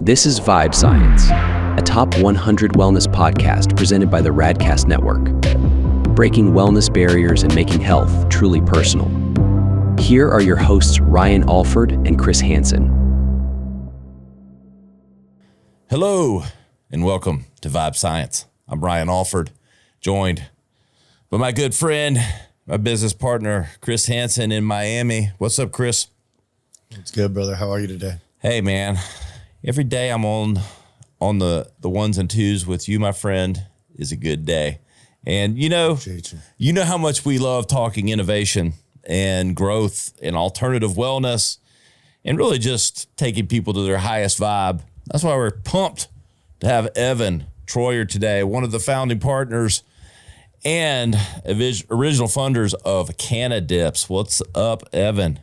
This is Vibe Science, a top 100 wellness podcast presented by the Radcast Network, breaking wellness barriers and making health truly personal. Here are your hosts, Ryan Alford and Chris Hansen. Hello, and welcome to Vibe Science. I'm Ryan Alford, joined by my good friend, my business partner, Chris Hansen in Miami. What's up, Chris? It's good, brother. How are you today? Hey, man. Every day I'm on the ones and twos with you, my friend, is a good day. And you know how much we love talking innovation and growth and alternative wellness and really just taking people to their highest vibe. That's why we're pumped to have Evan Troyer today, one of the founding partners and original funders of Cannadips. What's up, Evan?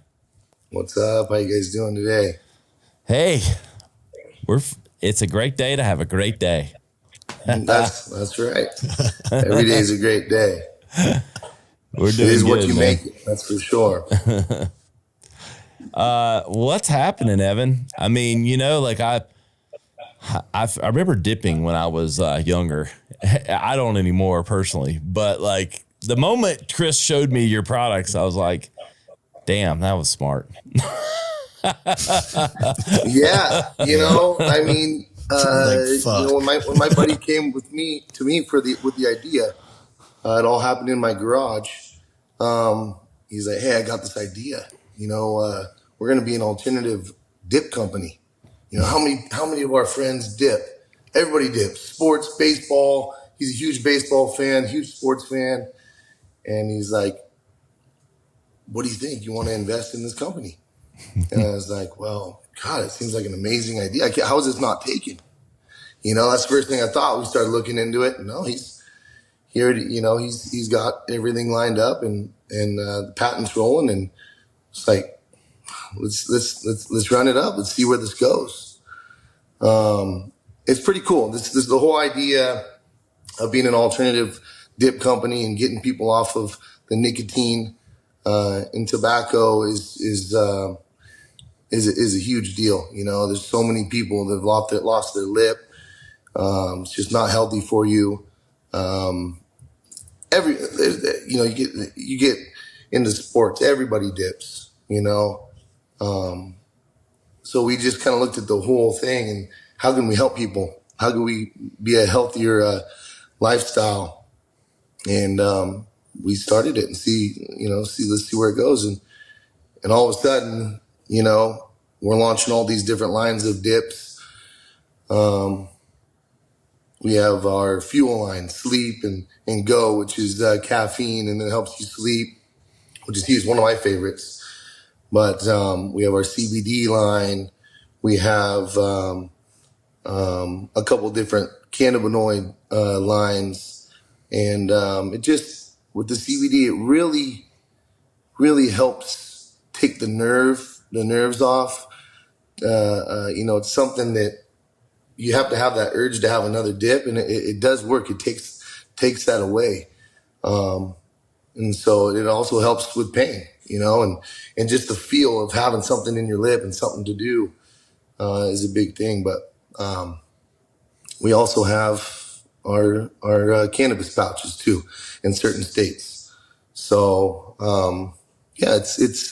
What's up? How you guys doing today? Hey, it's a great day to have a great day. That's right. Every day is a great day. We're doing it is good, what you man. make it. That's for sure. What's happening, Evan? I mean, I remember dipping when I was younger. I don't anymore personally, but like the moment Chris showed me your products, I was like, damn, that was smart. Yeah, I mean, when my buddy came with me with the idea, it all happened in my garage. He's like, "Hey, I got this idea. We're going to be an alternative dip company. How many of our friends dip? Everybody dips. Sports, baseball. He's a huge baseball fan, huge sports fan, and he's like, what do you think? You want to invest in this company?" And I was like, well, God, it seems like an amazing idea. How is this not taken? That's the first thing I thought. We started looking into it. No, he's here. He's got everything lined up and the patent's rolling. And it's like, let's run it up. Let's see where this goes. It's pretty cool. This the whole idea of being an alternative dip company and getting people off of the nicotine in tobacco is a huge deal. There's so many people that have lost their lip. It's just not healthy for you. You get into sports, everybody dips, so we just kind of looked at the whole thing and how can we help people? How can we be a healthier lifestyle? And we started it and let's see where it goes. And all of a sudden, we're launching all these different lines of dips. We have our fuel line, Sleep and Go, which is caffeine and it helps you sleep, which is one of my favorites. But we have our CBD line. We have a couple different cannabinoid lines. And it just, with the CBD, it really, really helps take the nerves off. It's something that you have to have that urge to have another dip, and it does work. It takes that away. And so it also helps with pain, and just the feel of having something in your lip and something to do is a big thing. But we also have our cannabis pouches too in certain states. So it's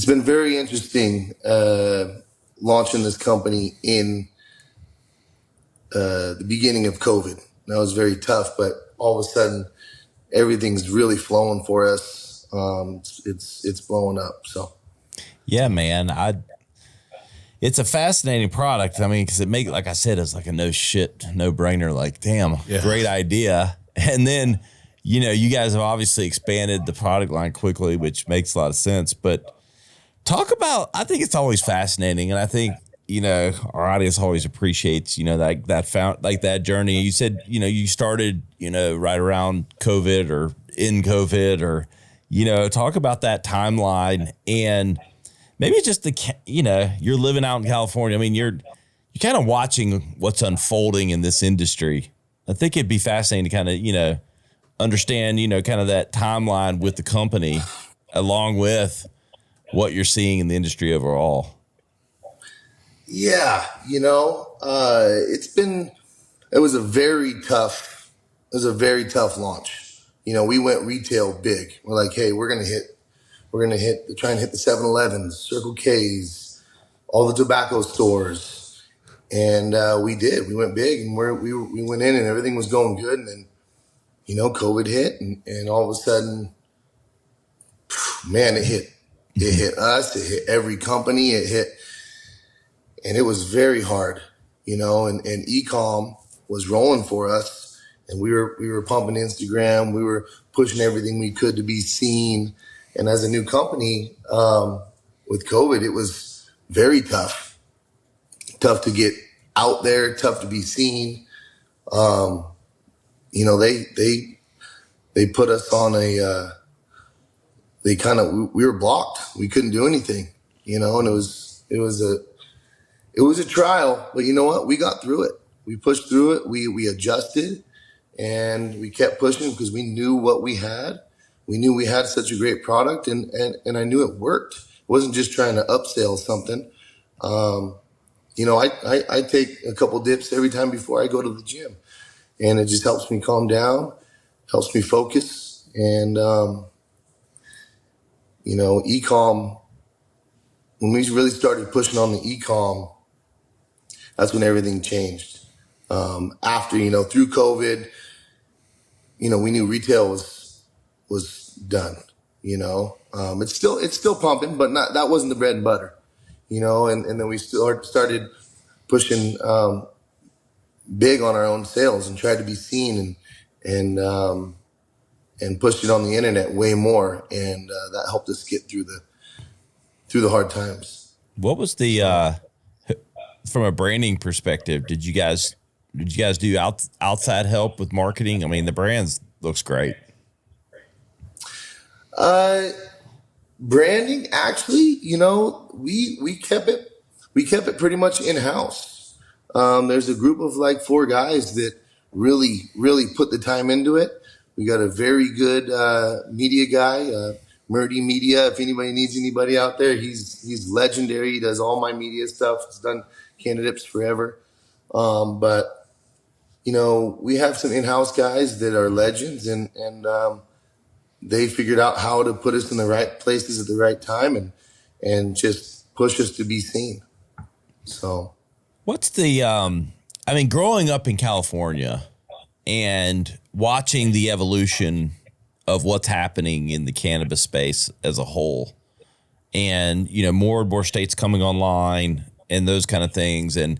been very interesting launching this company in the beginning of COVID. That was very tough, but all of a sudden everything's really flowing for us. It's blowing up. So yeah, man, it's a fascinating product. I mean, because like I said, it's like a no brainer. Like, damn, Great idea. And then, you guys have obviously expanded the product line quickly, which makes a lot of sense. But talk about, I think it's always fascinating. And I think, our audience always appreciates, that journey. You said, you started, right around COVID or in COVID or, talk about that timeline and maybe just you're living out in California. I mean, you're kind of watching what's unfolding in this industry. I think it'd be fascinating to kind of, understand, kind of that timeline with the company along with what you're seeing in the industry overall. Yeah, it was a very tough launch. We went retail big. We're like, hey, we're gonna try and hit the 7-Elevens, Circle K's, all the tobacco stores, and we did. We went big, and we went in, and everything was going good, and then COVID hit, and all of a sudden, man, it hit. It hit us. It hit every company. And it was very hard, and e-com was rolling for us, and we were pumping Instagram. We were pushing everything we could to be seen. And as a new company, with COVID, it was very tough to get out there, tough to be seen. They put us on we were blocked. We couldn't do anything, and it was a trial, but you know what? We got through it. We pushed through it. We adjusted, and we kept pushing because we knew what we had. We knew we had such a great product, and I knew it worked. It wasn't just trying to upsell something. I take a couple dips every time before I go to the gym, and it just helps me calm down, helps me focus, and e-com. When we really started pushing on the e-com, that's when everything changed. After, through COVID, we knew retail was done. It's still pumping, but that wasn't the bread and butter. And then we started pushing big on our own sales and tried to be seen and pushed it on the internet way more, and that helped us get through the hard times. What was the from a branding perspective? Did you guys do outside help with marketing? I mean, the brands looks great. Branding, actually, we kept it pretty much in house. There's a group of like 4 guys that really put the time into it. We got a very good media guy, Media. If anybody needs anybody out there, he's legendary. He does all my media stuff. He's done Cannadips forever. But we have some in-house guys that are legends, and they figured out how to put us in the right places at the right time and just push us to be seen. So what's the growing up in California and watching the evolution of what's happening in the cannabis space as a whole, and more and more states coming online and those kind of things, and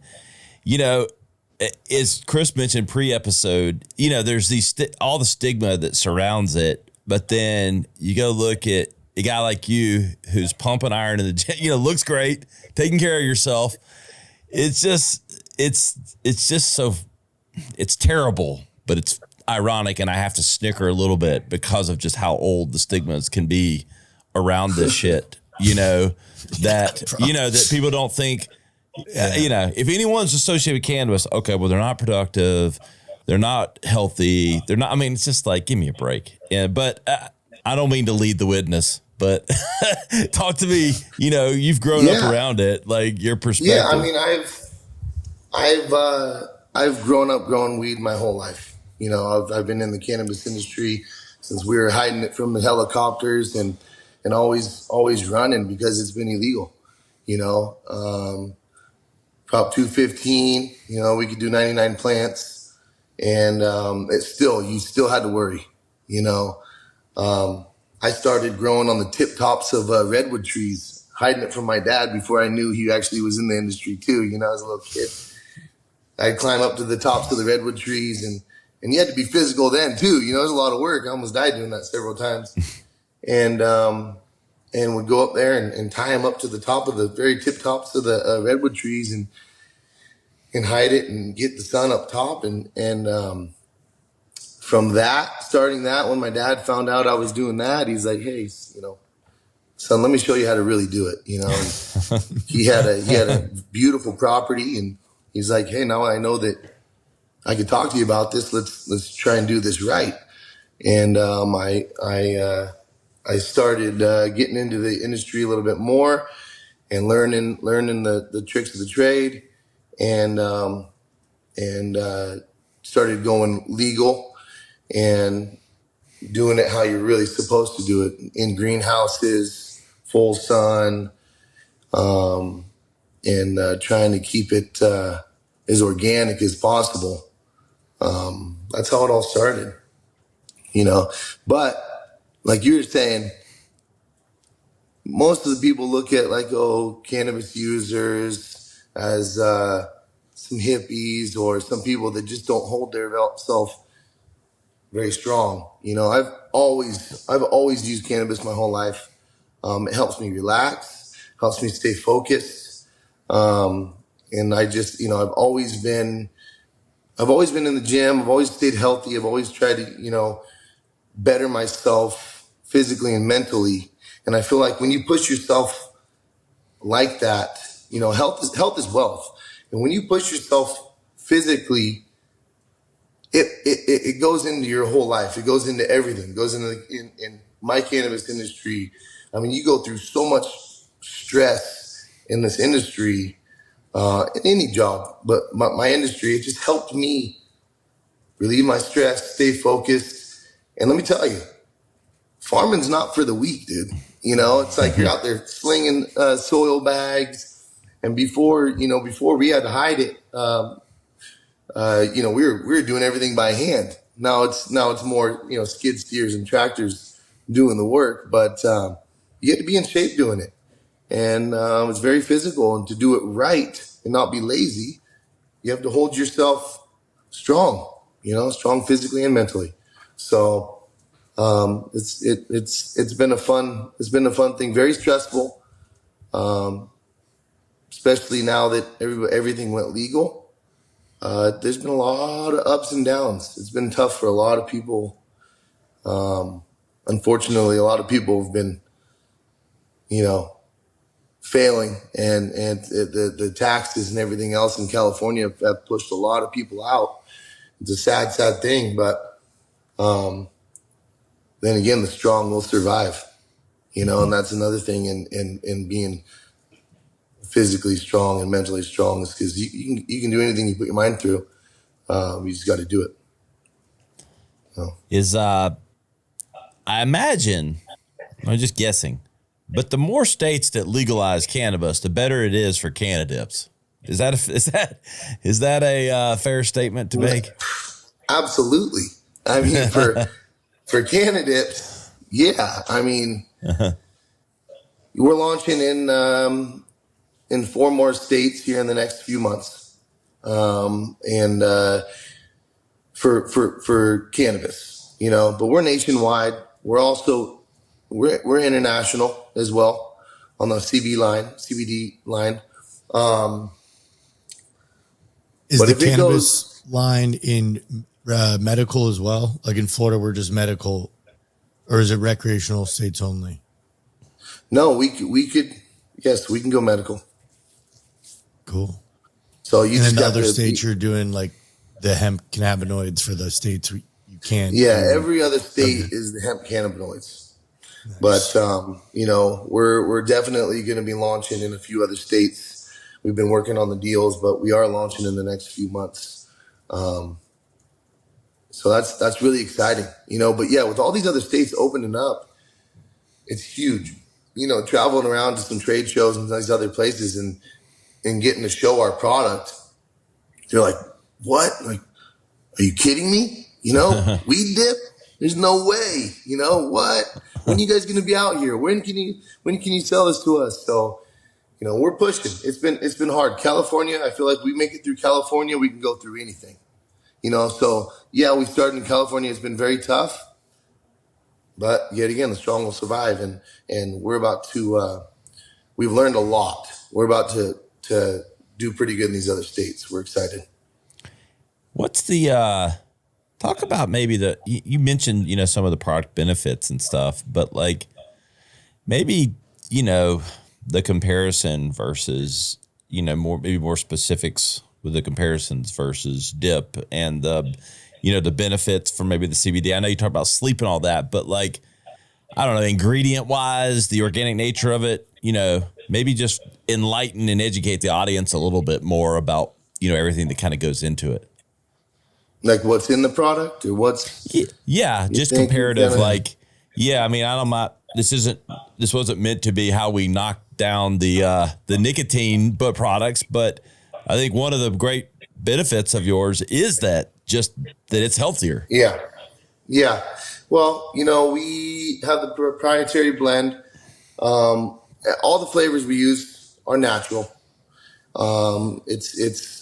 as Chris mentioned pre-episode, there's all the stigma that surrounds it, but then you go look at a guy like you who's pumping iron in the gym, looks great, taking care of yourself. It's terrible, but it's ironic, and I have to snicker a little bit because of just how old the stigmas can be around this shit. That people don't think. If anyone's associated with cannabis, okay, well, they're not productive, they're not healthy, they're not. I mean, it's just like, give me a break. Yeah, but I don't mean to lead the witness, but talk to me. You've grown up around it, like your perspective. Yeah, I mean, I've grown up growing weed my whole life. I've been in the cannabis industry since we were hiding it from the helicopters and always running because it's been illegal. Prop 215, we could do 99 plants, and you still had to worry. I started growing on the tip tops of redwood trees, hiding it from my dad before I knew he actually was in the industry too. As a little kid, I'd climb up to the tops of the redwood trees, and you had to be physical then too. It was a lot of work. I almost died doing that several times, and would go up there and tie them up to the top of the very tip tops of the redwood trees and hide it and get the sun up top. And from starting that, when my dad found out I was doing that, he's like, hey, son, let me show you how to really do it. And he had a beautiful property, and he's like, hey, now I know that I could talk to you about this. Let's try and do this right. And I started getting into the industry a little bit more, learning the tricks of the trade, and started going legal and doing it how you're really supposed to do it, in greenhouses, full sun, and trying to keep it as organic as possible. That's how it all started, But like you were saying, most of the people look at cannabis users as some hippies or some people that just don't hold their self very strong. I've always used cannabis my whole life. It helps me relax, helps me stay focused. And I just, I've always been in the gym. I've always stayed healthy. I've always tried to, better myself physically and mentally. And I feel like when you push yourself like that, health is wealth. And when you push yourself physically, it goes into your whole life. It goes into everything. It goes into in my cannabis industry. I mean, you go through so much stress in this industry, in any job, but my industry, it just helped me relieve my stress, stay focused. And let me tell you, farming's not for the weak, dude. It's like you're out there slinging soil bags, and before we had to hide it, we were doing everything by hand. Now it's more skid steers and tractors doing the work, but you have to be in shape doing it, and it's very physical. And to do it right and not be lazy, you have to hold yourself strong, strong physically and mentally. So it's been a fun thing. Very stressful, especially now that everything went legal. There's been a lot of ups and downs. It's been tough for a lot of people. Unfortunately, a lot of people have been, failing, and the taxes and everything else in California have pushed a lot of people out. It's a sad thing, but then again, the strong will survive, and that's another thing in being physically strong and mentally strong, is because you can do anything you put your mind through. You just got to do it. So. I imagine, I'm just guessing, but the more states that legalize cannabis, the better it is for Cannadips. Is that a fair statement to make? Absolutely. I mean, for Cannadips, yeah. I mean, we're launching in 4 more states here in the next few months, and for cannabis, but we're nationwide. We're also we're international as well on the CBD line. Is the cannabis line in medical as well? Like in Florida, we're just medical, or is it recreational states only? No, we could. Yes, we can go medical. Cool. So you just in got other states, you're doing like the hemp cannabinoids for the states you can't. Yeah, every other state is the hemp cannabinoids. Nice. But we're definitely going to be launching in a few other states. We've been working on the deals, but we are launching in the next few months. So that's really exciting, But yeah, with all these other states opening up, it's huge. Traveling around to some trade shows and these other places and getting to show our product, they're like, "What? Like, are you kidding me? Weed dip? There's no way. What? When are you guys going to be out here? When can you sell this to us?" So, we're pushing. It's been hard. California, I feel like we make it through California, we can go through anything. So yeah, we started in California. It's been very tough, but yet again, the strong will survive. And we're about to, we've learned a lot. We're about to do pretty good in these other states. We're excited. What's the, talk about maybe you mentioned, some of the product benefits and stuff, but like maybe, the comparison versus, more specifics with the comparisons versus dip and the benefits for maybe the CBD. I know you talk about sleep and all that, but like, I don't know, ingredient wise, the organic nature of it, maybe just enlighten and educate the audience a little bit more about, everything that kind of goes into it. Like what's in the product or what's. Yeah. Just comparative. This wasn't meant to be how we knock down the nicotine products, but I think one of the great benefits of yours is that it's healthier. Yeah. Yeah. Well, we have the proprietary blend. All the flavors we use are natural. It's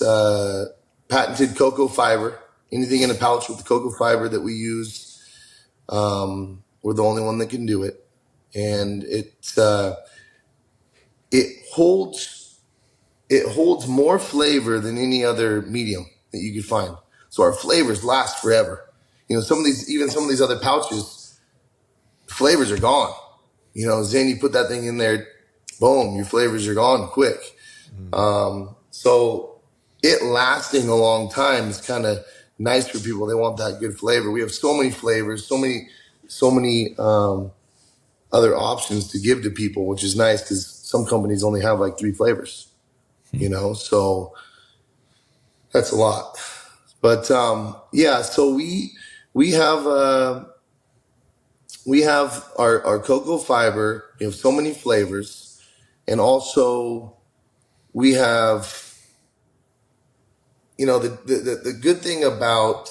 patented cocoa fiber. Anything in a pouch with the cocoa fiber that we use, we're the only one that can do it. And it holds more flavor than any other medium that you could find. So our flavors last forever. Some of these other pouches, flavors are gone. Then you put that thing in there, boom, your flavors are gone quick. So it lasting a long time is kind of nice for people. They want that good flavor. We have so many flavors, so many other options to give to people, which is nice because some companies only have like 3 flavors, so that's a lot. But so we have our cocoa fiber. We have so many flavors, and also we have, the good thing about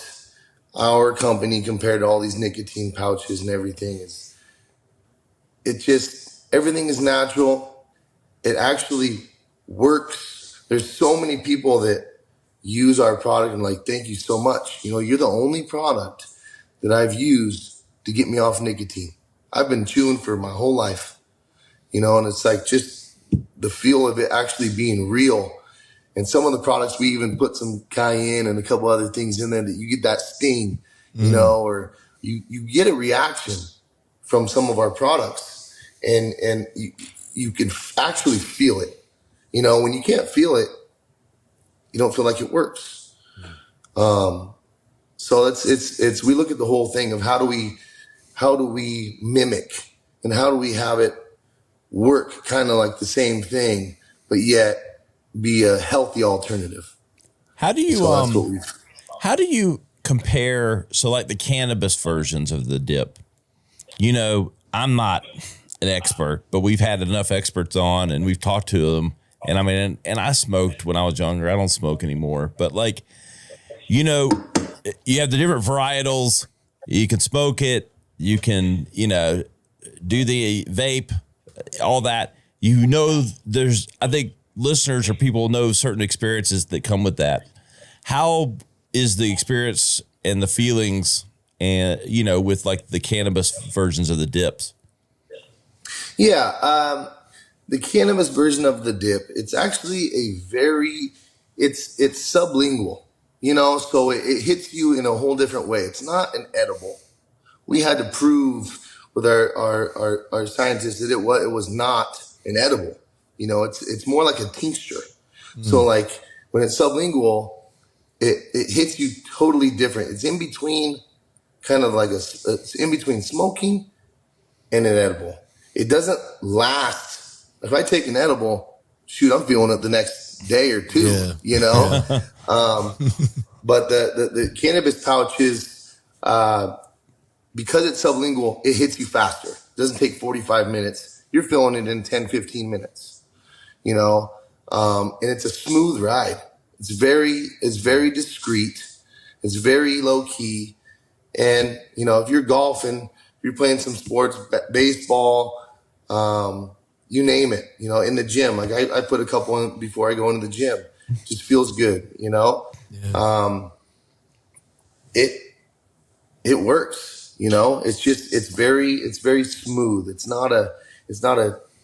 our company compared to all these nicotine pouches and everything is everything is natural. It actually works. There's so many people that use our product and like, thank you so much. You're the only product that I've used to get me off nicotine. I've been chewing for my whole life, and it's like just the feel of it actually being real. And some of the products, we even put some cayenne and a couple other things in there that you get that sting, or you get a reaction from some of our products, and you can actually feel it. When you can't feel it, you don't feel like it works. So it's we look at the whole thing of how do we mimic and how do we have it work kind of like the same thing, but yet be a healthy alternative. How do you compare? So like the cannabis versions of the dip, I'm not an expert, but we've had enough experts on and we've talked to them. And I mean, and I smoked when I was younger. I don't smoke anymore, but like, you have the different varietals. You can smoke it. You can, do the vape, all that. I think listeners or people know certain experiences that come with that. How is the experience and the feelings and, with like the cannabis versions of the dips? Yeah. The cannabis version of the dip, it's actually it's sublingual, so it hits you in a whole different way. It's not an edible. We had to prove with our scientists that it was not an edible. It's more like a tincture. So like when it's sublingual, it hits you totally different. It's in between kind of like it's in between smoking and an edible. It doesn't last. If I take an edible, shoot, I'm feeling it the next day or two, Yeah. But the cannabis pouches, because it's sublingual, it hits you faster. It doesn't take 45 minutes. You're feeling it in 10, 15 minutes, and it's a smooth ride. It's very discreet. It's very low key. And, if you're golfing, if you're playing some sports, baseball, you name it, in the gym. Like I put a couple in before I go into the gym. Just feels good, Yeah. It works, it's very smooth. It's not a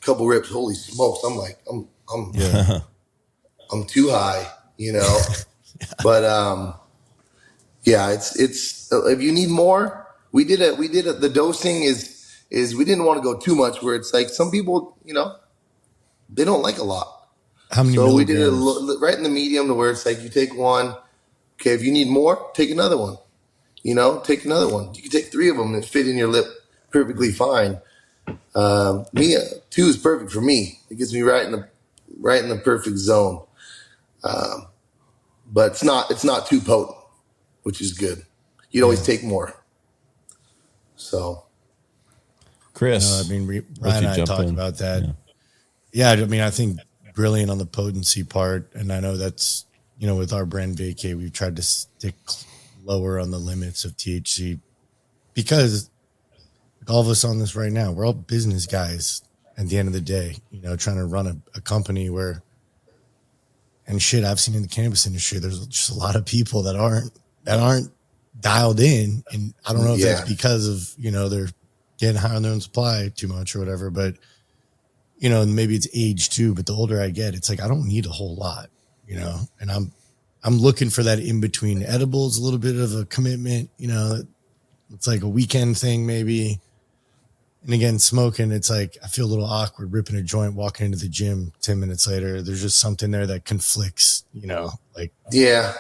couple rips. Holy smokes. I'm like, I'm too high, but, yeah, it's if you need more, the dosing is we didn't want to go too much where it's like some people, they don't like a lot. How many So milligrams? we did it right in the medium to where it's like you take one. Okay, if you need more, take another one. Take another one. You can take 3 of them and fit in your lip perfectly fine. 2 is perfect for me. It gets me right in right in the perfect zone. But it's not too potent, which is good. You'd always take more. So, Chris, Ryan and I talked about that. Yeah, I mean, I think brilliant on the potency part, and I know that's, with our brand Vacay, we've tried to stick lower on the limits of THC because all of us on this right now, we're all business guys at the end of the day, trying to run a company where, and shit, I've seen in the cannabis industry, there's just a lot of people that aren't dialed in. And I don't know if that's because of, they're getting high on their own supply too much or whatever, but, maybe it's age too, but the older I get, it's like, I don't need a whole lot, and I'm looking for that in between. Edibles, a little bit of a commitment, it's like a weekend thing maybe. And again, smoking, it's like, I feel a little awkward ripping a joint, walking into the gym 10 minutes later. There's just something there that conflicts, like. Yeah.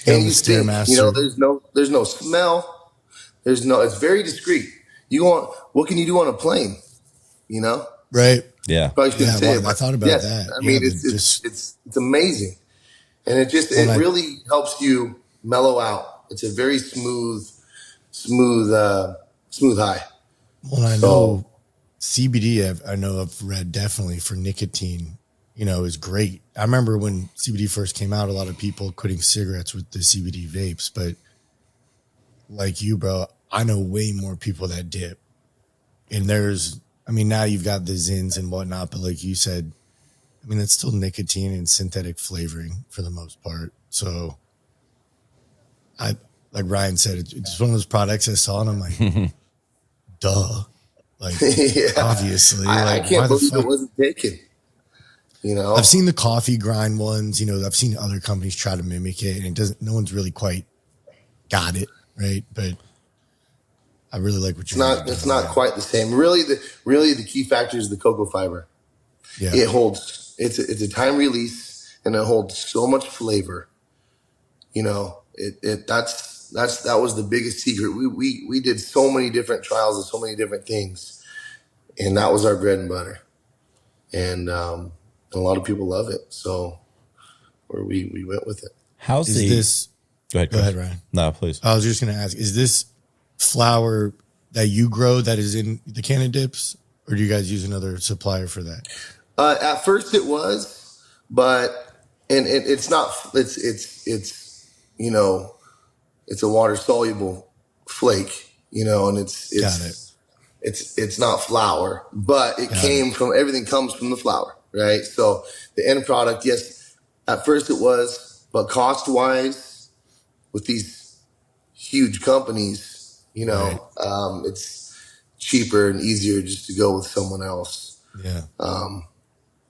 And you think, there's no smell. It's very discreet. What can you do on a plane? Right. Yeah. Probably shouldn't say it. I thought about that. I mean, it's amazing. And it really helps you mellow out. It's a very smooth high. Well, I know CBD, I've read definitely for nicotine, is great. I remember when CBD first came out, a lot of people quitting cigarettes with the CBD vapes, but like you, bro, I know way more people that dip. And now you've got the Zins and whatnot, but like you said, that's still nicotine and synthetic flavoring for the most part. So like Ryan said, it's one of those products I saw and I'm like, duh. Like, obviously. I can't believe it wasn't taken. I've seen the coffee grind ones, I've seen other companies try to mimic it and no one's really quite got it, right? But I really like what you're doing. It's not quite the same. Really, the key factor is the cocoa fiber. Yeah. It's a time release and it holds so much flavor. That was the biggest secret. We did so many different trials of so many different things, and that was our bread and butter. And a lot of people love it, so we went with it. How's this? Go ahead, Ryan. No, please. I was just going to ask: is this flower that you grow that is in the Cannadips, or do you guys use another supplier for that? At first, it was, but it's not. It's a water soluble flake, and it's not flour, but everything comes from the flour, right? So the end product, yes, at first it was, but cost wise with these huge companies, it's cheaper and easier just to go with someone else. Yeah.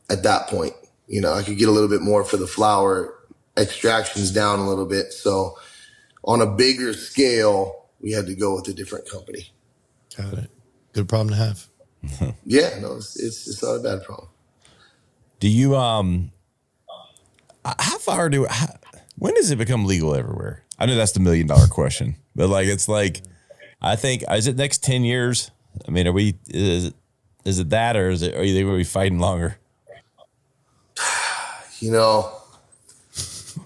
At that point, I could get a little bit more for the flour, extractions down a little bit. So on a bigger scale, we had to go with a different company. Got it. Good problem to have. Yeah, no, it's not a bad problem. Do you when does it become legal everywhere? I know that's the $1 million question, but I think, is it next 10 years? I mean, is it that, or are you think we're going to be fighting longer?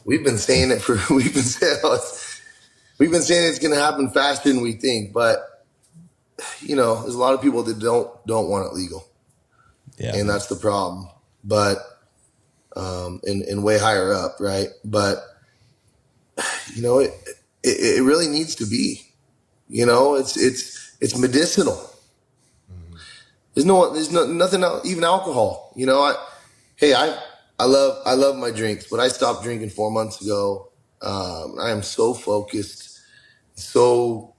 We've been saying it's going to happen faster than we think, but there's a lot of people that don't want it legal. Yeah. And that's the problem. But, and way higher up. Right. But, it really needs to be, it's medicinal. There's nothing else, even alcohol, I love my drinks, but I stopped drinking 4 months ago. I am so focused. So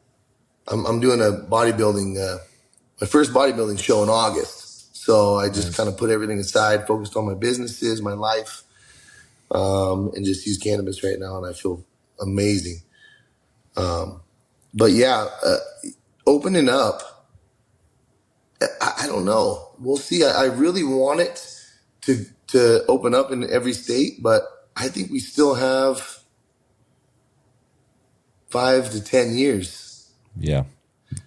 I'm doing a bodybuilding, my first bodybuilding show in August. So I just kind of put everything aside, focused on my businesses, my life, and just use cannabis right now. And I feel amazing. But yeah, opening up, I don't know. We'll see. I really want it to open up in every state, but I think we still have 5 to 10 years. Yeah,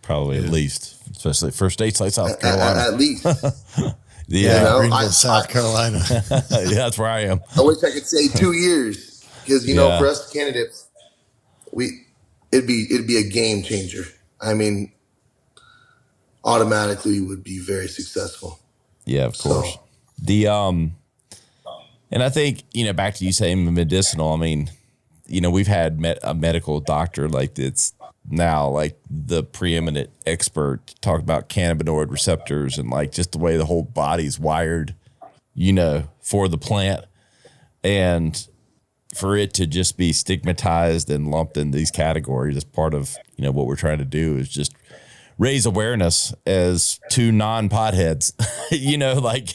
probably at least, especially for states like South Carolina. At least. Greenville, South Carolina. That's where I am. I wish I could say 2 years because for us Cannadips, it'd be a game changer. I mean, automatically would be very successful. Yeah, of course. And I think, back to you saying medicinal, I mean, we've had a medical doctor like that's now like the preeminent expert to talk about cannabinoid receptors and like just the way the whole body's wired, for the plant. And for it to just be stigmatized and lumped in these categories as part of, what we're trying to do is just raise awareness as two non-potheads, like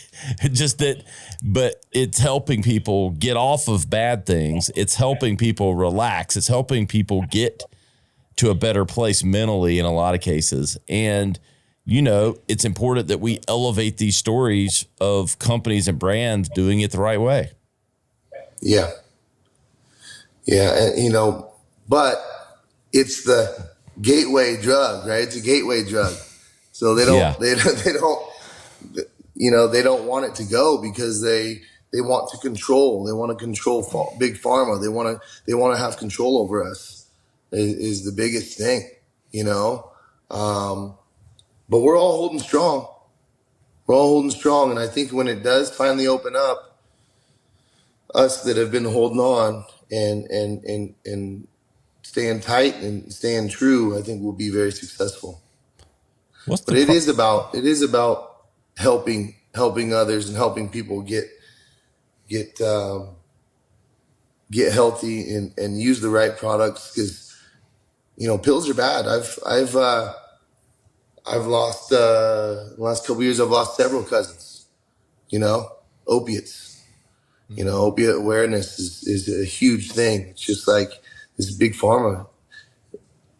just that, but it's helping people get off of bad things. It's helping people relax. It's helping people get to a better place mentally in a lot of cases. And, it's important that we elevate these stories of companies and brands doing it the right way. Yeah. Yeah. And, but it's the gateway drug, right? It's a gateway drug. So they don't want it to go because they want to control. They want to control big pharma. They want to have control over us is the biggest thing, but we're all holding strong. We're all holding strong. And I think when it does finally open up, us that have been holding on and staying tight and staying true, I think we'll be very successful. But it is about helping others and helping people get healthy and use the right products because pills are bad. I've lost the last couple of years. I've lost several cousins. Opiates. Opiate awareness is a huge thing. It's just like this big pharma.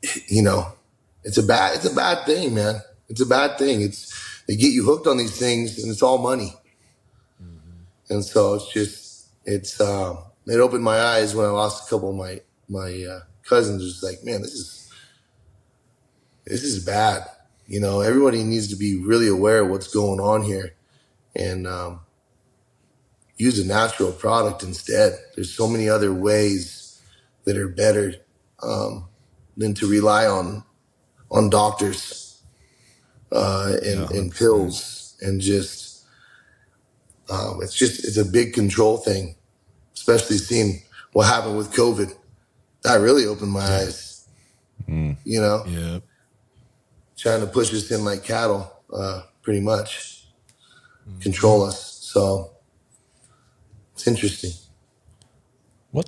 It's a bad thing, man. It's a bad thing. They get you hooked on these things, and it's all money. Mm-hmm. And so it opened my eyes when I lost a couple of my cousins. It's like, man, this is bad. Everybody needs to be really aware of what's going on here, and use a natural product instead. There's so many other ways that are better than to rely on doctors and pills and just it's a big control thing, especially seeing what happened with COVID. That really opened my eyes. Trying to push us in like cattle, pretty much control us. So it's interesting. We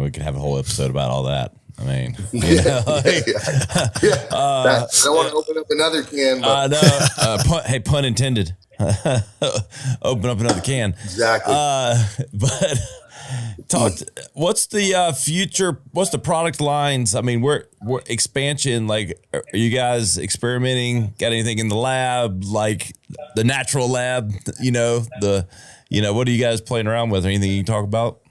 could have a whole episode about all that. I mean, I don't want to open up another can, but hey, pun intended. Open up another can. Exactly. But what's the future? What's the product lines? I mean, we're expansion. Like, are you guys experimenting? Got anything in the lab? Like the natural lab? What are you guys playing around with? Anything you can talk about?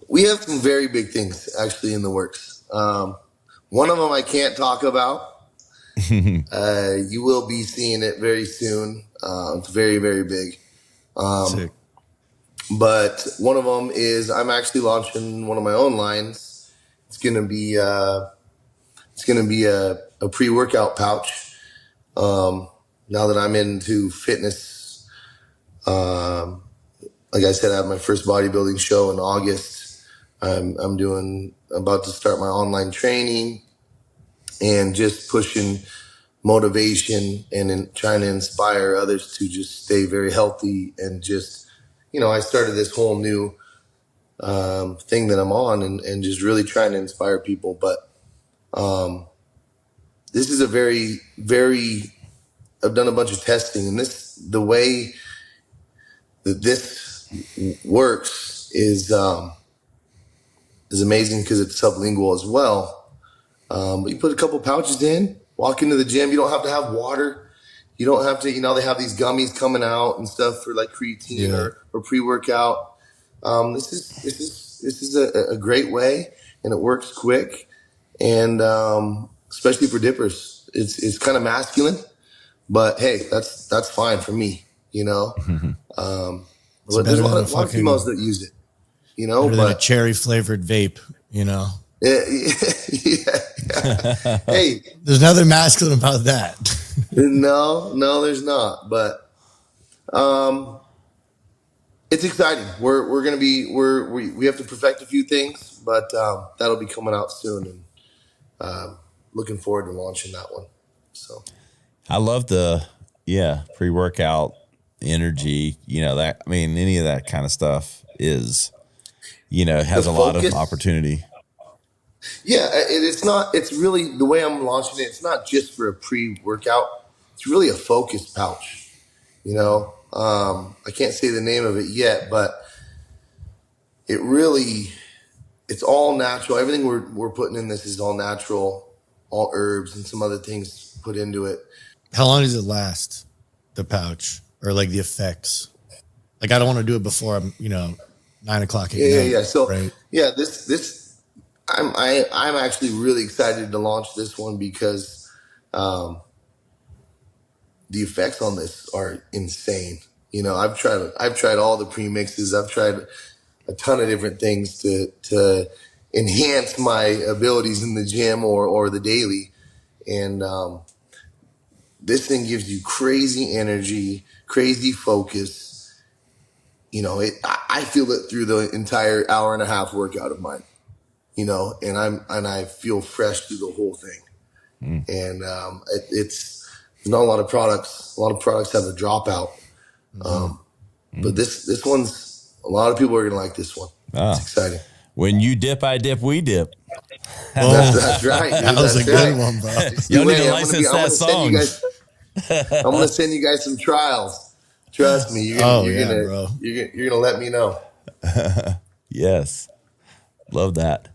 We have some very big things actually in the works. One of them I can't talk about. You will be seeing it very soon. It's very, very big. Sick. But one of them is I'm actually launching one of my own lines. It's gonna be a pre-workout pouch. Now that I'm into fitness, like I said, I have my first bodybuilding show in August. I'm about to start my online training and just pushing motivation and trying to inspire others to just stay very healthy and just, I started this whole new thing that I'm on and just really trying to inspire people. But this is a very, very, I've done a bunch of testing, and the way that this works is amazing because it's sublingual as well. But you put a couple pouches in, walk into the gym. You don't have to have water. You don't have to, they have these gummies coming out and stuff for like creatine or pre-workout. This is a great way, and it works quick, and especially for dippers. It's kind of masculine. but hey, that's fine for me, you know. But there's a lot of females that use it, you know. Better than a cherry flavored vape, you know. Yeah. Hey, there's nothing masculine about that. No, there's not. But it's exciting. We're gonna be we have to perfect a few things, but that'll be coming out soon, and looking forward to launching that one. So I love the pre-workout energy. You know that. I mean, any of that kind of stuff is, has a lot of opportunity. Yeah, it's really the way I'm launching it. It's not just for a pre-workout. It's really a focus pouch. You know, I can't say the name of it yet, but it's all natural. Everything we're putting in this is all natural, all herbs and some other things put into it. How long does it last, the pouch, or like the effects? Like, I don't want to do it before I'm, 9 o'clock at night. Yeah. So right? this I'm actually really excited to launch this one because the effects on this are insane. I've tried all the premixes. I've tried a ton of different things to enhance my abilities in the gym or the daily. And this thing gives you crazy energy, crazy focus. I feel it through the entire hour and a half workout of mine. And I feel fresh through the whole thing. And it's not a lot of products. A lot of products have a dropout. But this one's, a lot of people are gonna like this one. It's exciting. When you dip, I dip, we dip. That's right. Dude. That was a good one, bro. You need to license that song. I'm gonna send you guys some trials. Trust me, you're gonna let me know. Yes, love that.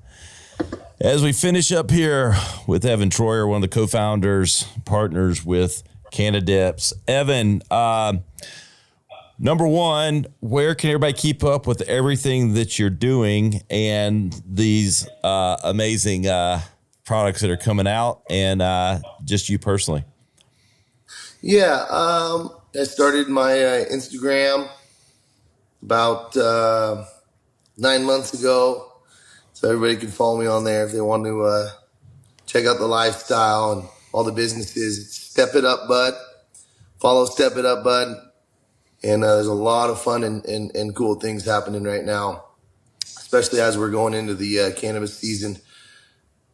As we finish up here with Evan Troyer, one of the co-founders, partners with Cannadips. Evan, number one, where can everybody keep up with everything that you're doing and these amazing products that are coming out, and just you personally? Yeah, I started my Instagram about 9 months ago. So everybody can follow me on there if they want to check out the lifestyle and all the businesses. Step It Up Bud. Follow Step It Up Bud. And there's a lot of fun and cool things happening right now, especially as we're going into the cannabis season.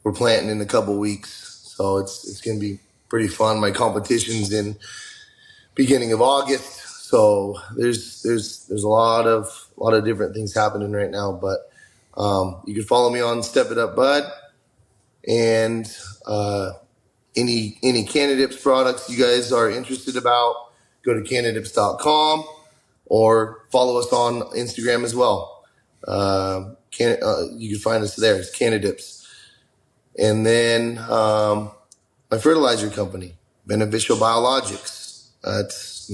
We're planting in a couple weeks, so it's going to be pretty fun. My competition's in beginning of August, so there's a lot of different things happening right now. But you can follow me on Step It Up Bud, and any Cannadips products you guys are interested about, go to Cannadips.com or follow us on Instagram as well. You can find us there. It's Cannadips. And then my fertilizer company, Beneficial Biologics. That's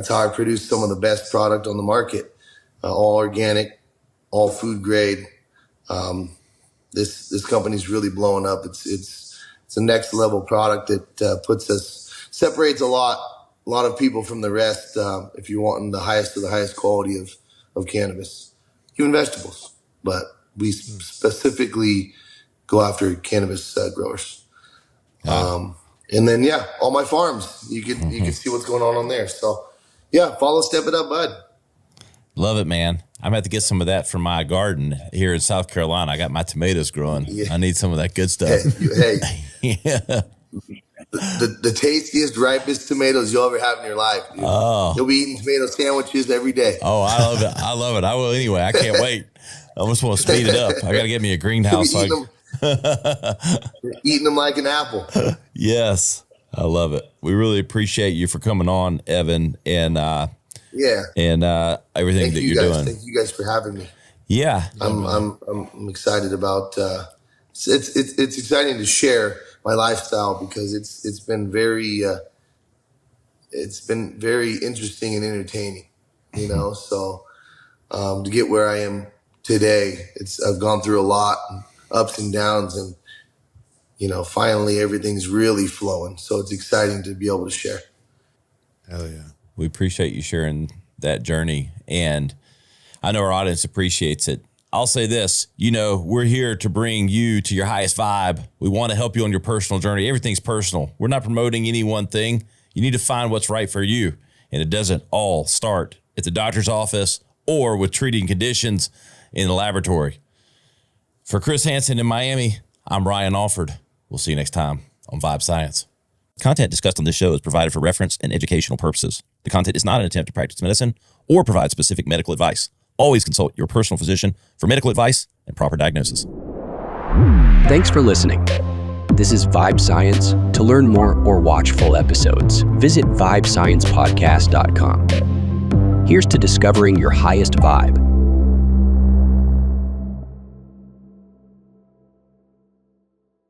how I produce some of the best product on the market. All organic, all food grade. This company's really blowing up. It's a next level product that separates a lot of people from the rest. If you're wanting the highest of the highest quality of cannabis, even vegetables, but we specifically go after cannabis growers. And then all my farms. You can see what's going on there. So follow Step It Up Bud. Love it, man. I'm going to have to get some of that from my garden here in South Carolina. I got my tomatoes growing. Yeah. I need some of that good stuff. Hey. Yeah. The tastiest, ripest tomatoes you'll ever have in your life, dude. Oh. You'll be eating tomato sandwiches every day. Oh, I love it. I love it. I will anyway. I can't wait. I almost want to speed it up. I got to get me a greenhouse. Eating them like an apple. Yes. I love it. We really appreciate you for coming on, Evan, and everything that you're doing. Thank you guys for having me. Yeah. I'm excited about it's exciting to share my lifestyle because it's been very interesting and entertaining, so to get where I am today, I've gone through a lot, ups and downs, and finally everything's really flowing, so it's exciting to be able to share. Hell yeah. We appreciate you sharing that journey, and I know our audience appreciates it. I'll say this, we're here to bring you to your highest vibe. We want to help you on your personal journey. Everything's personal. We're not promoting any one thing. You need to find what's right for you. And it doesn't all start at the doctor's office or with treating conditions in the laboratory. For Chris Hansen in Miami, I'm Ryan Alford. We'll see you next time on Vibe Science. Content discussed on this show is provided for reference and educational purposes. The content is not an attempt to practice medicine or provide specific medical advice. Always consult your personal physician for medical advice and proper diagnosis. Thanks for listening. This is Vibe Science. To learn more or watch full episodes, visit vibesciencepodcast.com. Here's to discovering your highest vibe